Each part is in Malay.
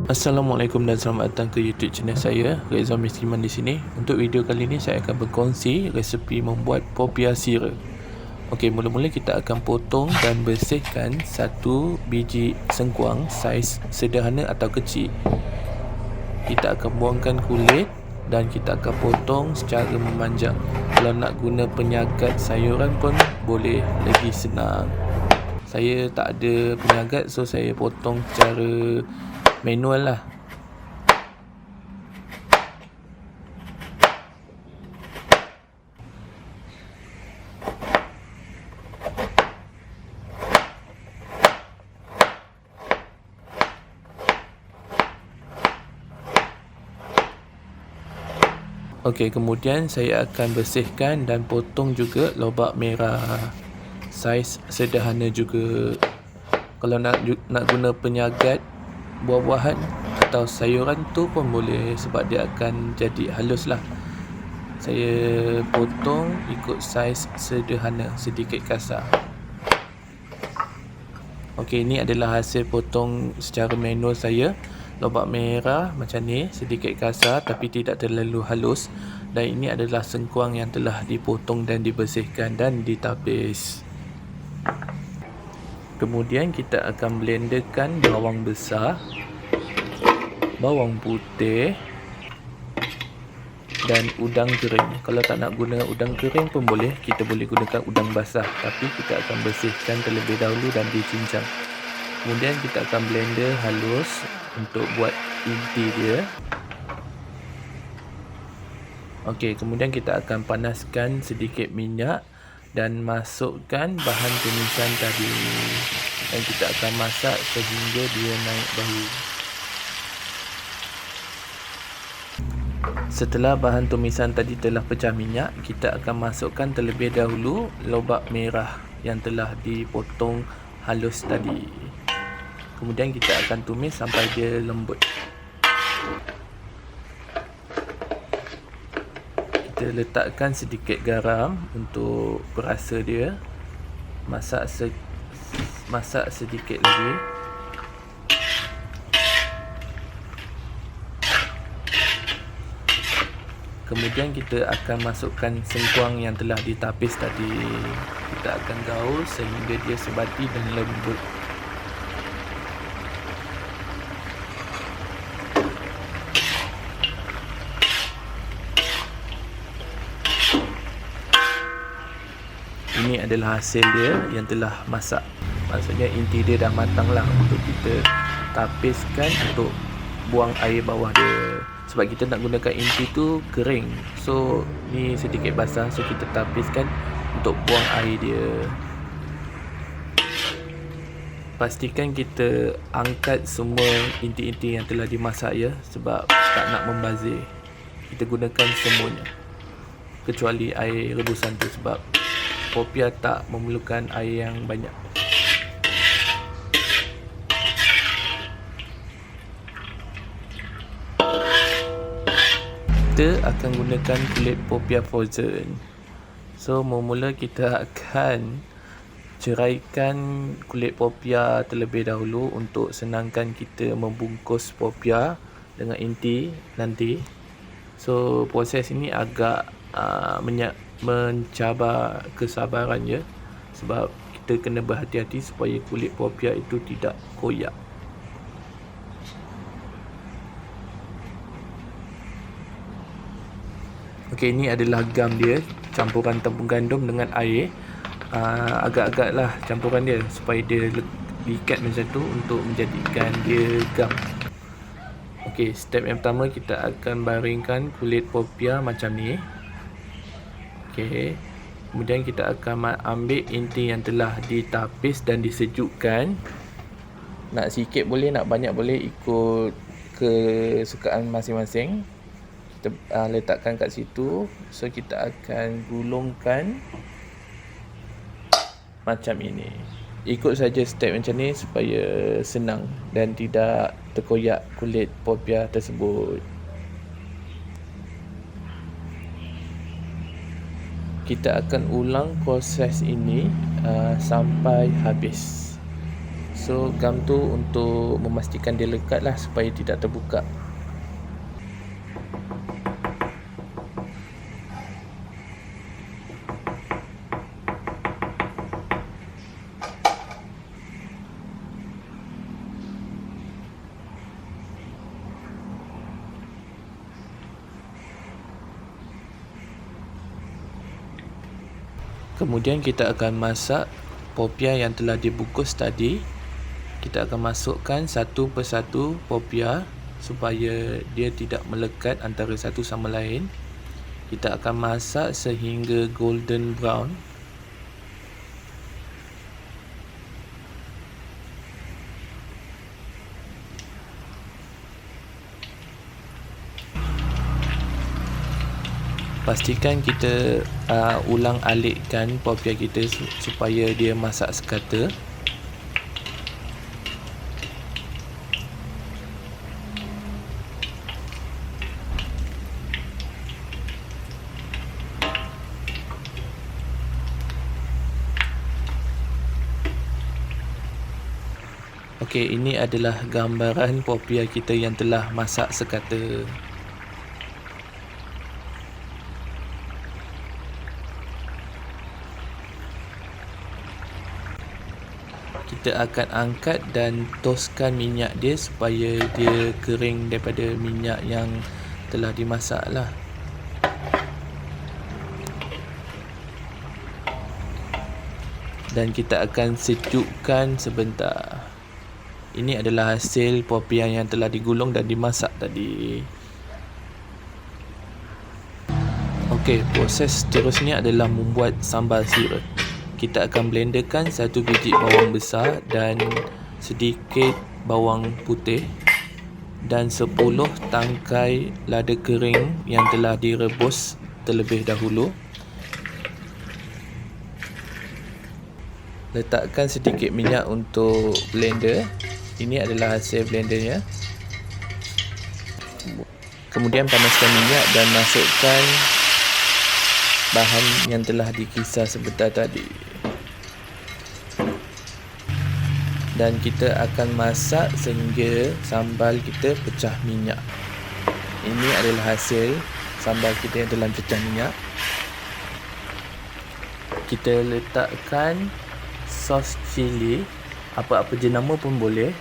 Assalamualaikum dan selamat datang ke YouTube channel saya, Reza Misliman di sini. Untuk video kali ini saya akan berkongsi resepi membuat popia sira. Okey, mula-mula kita akan potong dan bersihkan satu biji sengkuang saiz sederhana atau kecil. Kita akan buangkan kulit dan kita akan potong secara memanjang. Kalau nak guna penyagat sayuran pun boleh lagi senang. Saya tak ada penyagat, so saya potong secara manual lah. Okey, kemudian saya akan bersihkan dan potong juga lobak merah saiz sederhana juga. Kalau nak guna penyagat buah-buahan atau sayuran tu pun boleh, sebab dia akan jadi halus lah. Saya potong ikut saiz sederhana, sedikit kasar. Okey, ini adalah hasil potong secara manual saya. Lobak merah macam ni, sedikit kasar tapi tidak terlalu halus. Dan ini adalah sengkuang yang telah dipotong dan dibersihkan dan ditapis. Kemudian kita akan blenderkan bawang besar, bawang putih dan udang kering. Kalau tak nak guna udang kering pun boleh, kita boleh gunakan udang basah, tapi kita akan bersihkan terlebih dahulu dan dicincang. Kemudian kita akan blender halus untuk buat inti dia. Okey, kemudian kita akan panaskan sedikit minyak dan masukkan bahan tumisan tadi. Dan kita akan masak sehingga dia naik bau. Setelah bahan tumisan tadi telah pecah minyak, kita akan masukkan terlebih dahulu lobak merah yang telah dipotong halus tadi. Kemudian kita akan tumis sampai dia lembut. Kita letakkan sedikit garam untuk perasa dia. Masak sedikit lagi. Kemudian kita akan masukkan sengkuang yang telah ditapis tadi. Kita akan gaul sehingga dia sebati dan lembut. Ini adalah hasil dia yang telah masak. Maksudnya inti dia dah matang lah untuk kita tapiskan untuk buang air bawah dia. Sebab kita nak gunakan inti tu kering, so ni sedikit basah, so kita tapiskan untuk buang air dia. Pastikan kita angkat semua inti-inti yang telah dimasak ya, sebab tak nak membazir. Kita gunakan semuanya kecuali air rebusan tu, sebab popia tak memerlukan air yang banyak. Kita akan gunakan kulit popia frozen. So mula-mula kita akan ceraikan kulit popia terlebih dahulu untuk senangkan kita membungkus popia dengan inti nanti. So proses ini agak mencabar kesabaran ya, sebab kita kena berhati-hati supaya kulit popia itu tidak koyak. Okey, ini adalah gam dia, campuran tepung gandum dengan air. Agak-agak lah campuran dia supaya dia diikat macam tu untuk menjadikan dia gam. Okey, step yang pertama kita akan baringkan kulit popia macam ni. Okey, kemudian kita akan ambil inti yang telah ditapis dan disejukkan. Nak sikit boleh, nak banyak boleh, ikut kesukaan masing-masing. Kita letakkan kat situ. So kita akan gulungkan macam ini. Ikut saja step macam ni supaya senang dan tidak terkoyak kulit popia tersebut. Kita akan ulang proses ini sampai habis. So gam tu untuk memastikan dia lekat lah supaya tidak terbuka. Kemudian kita akan masak popia yang telah dibungkus tadi. Kita akan masukkan satu persatu popia supaya dia tidak melekat antara satu sama lain. Kita akan masak sehingga golden brown. Pastikan kita ulang alikkan popia kita supaya dia masak sekata. Okey, ini adalah gambaran popia kita yang telah masak sekata. Kita akan angkat dan toskan minyak dia supaya dia kering daripada minyak yang telah dimasak lah. Dan kita akan sejukkan sebentar. Ini adalah hasil popia yang telah digulung dan dimasak tadi. Okey, proses seterusnya adalah membuat sambal sirup. Kita akan blenderkan 1 biji bawang besar dan sedikit bawang putih dan 10 tangkai lada kering yang telah direbus terlebih dahulu. Letakkan sedikit minyak untuk blender. Ini adalah hasil blendernya. Kemudian panaskan minyak dan masukkan bahan yang telah dikisar sebentar tadi. Dan kita akan masak sehingga sambal kita pecah minyak. Ini adalah hasil sambal kita yang telah pecah minyak. Kita letakkan sos cili, apa-apa jenama pun boleh,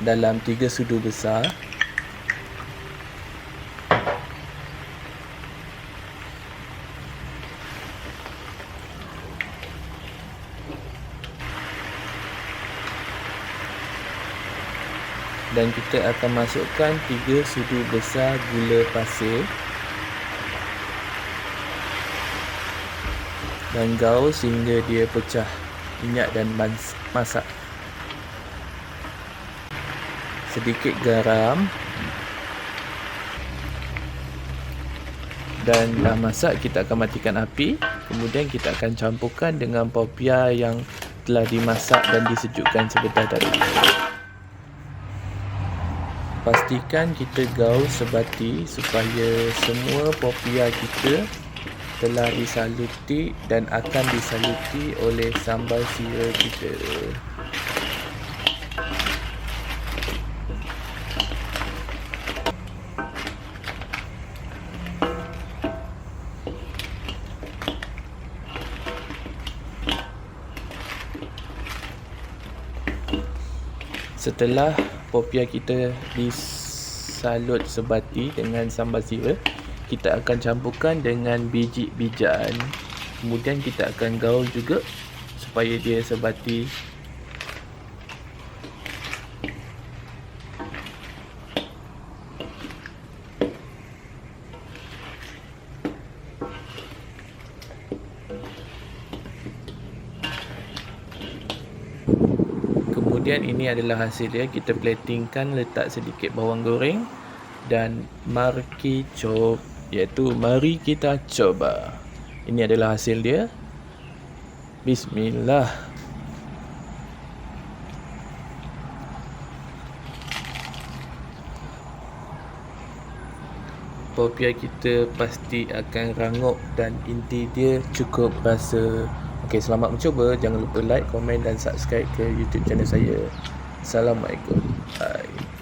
dalam 3 sudu besar. Dan kita akan masukkan 3 sudu besar gula pasir dan gaul sehingga dia pecah minyak dan masak. Sedikit garam dan dah masak, kita akan matikan api. Kemudian kita akan campurkan dengan popia yang telah dimasak dan disejukkan sebentar tadi. Pastikan kita gaul sebati supaya semua popia kita telah disaluti dan akan disaluti oleh sambal sirup kita. Setelah popia kita disalut sebati dengan sambal sirup, kita akan campurkan dengan biji-bijian. Kemudian kita akan gaul juga supaya dia sebati. Kemudian ini adalah hasil dia. Kita platingkan, letak sedikit bawang goreng dan marki chop, iaitu mari kita coba. Ini adalah hasil dia. Bismillah. Popia kita pasti akan rangup dan inti dia cukup rasa Okey, selamat mencuba. Jangan lupa like, komen dan subscribe ke YouTube channel saya. Assalamualaikum. Bye.